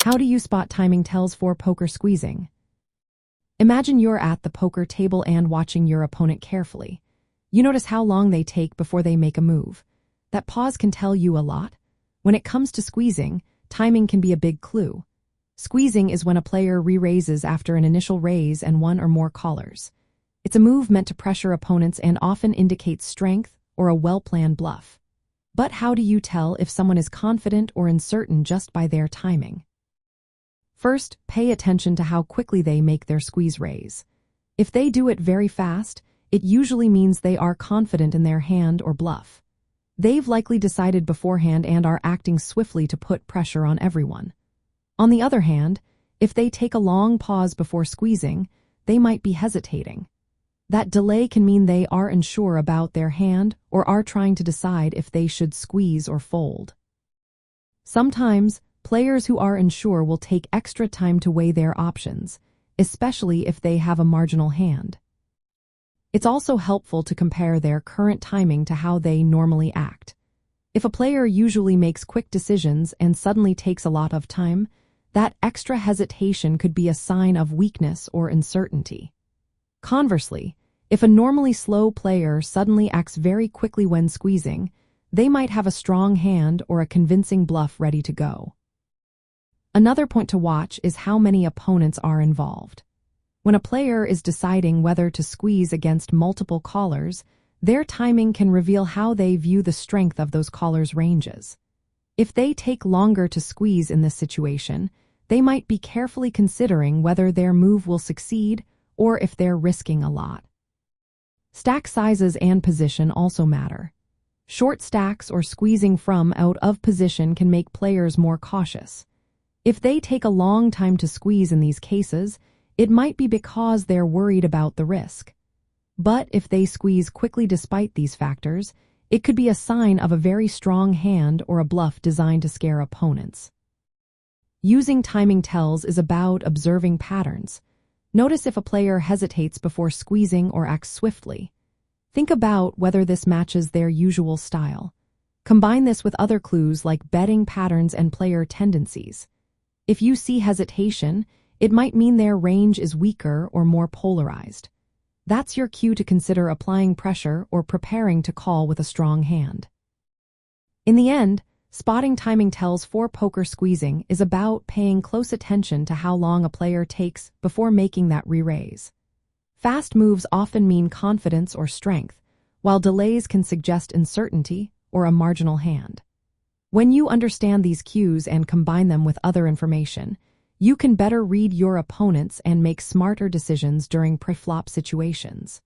How do you spot timing tells for poker squeezing? Imagine you're at the poker table and watching your opponent carefully. You notice how long they take before they make a move. That pause can tell you a lot. When it comes to squeezing, timing can be a big clue. Squeezing is when a player re-raises after an initial raise and one or more callers. It's a move meant to pressure opponents and often indicates strength or a well-planned bluff. But how do you tell if someone is confident or uncertain just by their timing? First, pay attention to how quickly they make their squeeze raise. If they do it very fast, it usually means they are confident in their hand or bluff. They've likely decided beforehand and are acting swiftly to put pressure on everyone. On the other hand, if they take a long pause before squeezing, they might be hesitating. That delay can mean they are unsure about their hand or are trying to decide if they should squeeze or fold. Sometimes, players who are unsure will take extra time to weigh their options, especially if they have a marginal hand. It's also helpful to compare their current timing to how they normally act. If a player usually makes quick decisions and suddenly takes a lot of time, that extra hesitation could be a sign of weakness or uncertainty. Conversely, if a normally slow player suddenly acts very quickly when squeezing, they might have a strong hand or a convincing bluff ready to go. Another point to watch is how many opponents are involved. When a player is deciding whether to squeeze against multiple callers, their timing can reveal how they view the strength of those callers' ranges. If they take longer to squeeze in this situation, they might be carefully considering whether their move will succeed or if they're risking a lot. Stack sizes and position also matter. Short stacks or squeezing from out of position can make players more cautious. If they take a long time to squeeze in these cases, it might be because they're worried about the risk. But if they squeeze quickly despite these factors, it could be a sign of a very strong hand or a bluff designed to scare opponents. Using timing tells is about observing patterns. Notice if a player hesitates before squeezing or acts swiftly. Think about whether this matches their usual style. Combine this with other clues like betting patterns and player tendencies. If you see hesitation, it might mean their range is weaker or more polarized. That's your cue to consider applying pressure or preparing to call with a strong hand. In the end, spotting timing tells for poker squeezing is about paying close attention to how long a player takes before making that re-raise. Fast moves often mean confidence or strength, while delays can suggest uncertainty or a marginal hand. When you understand these cues and combine them with other information, you can better read your opponents and make smarter decisions during pre-flop situations.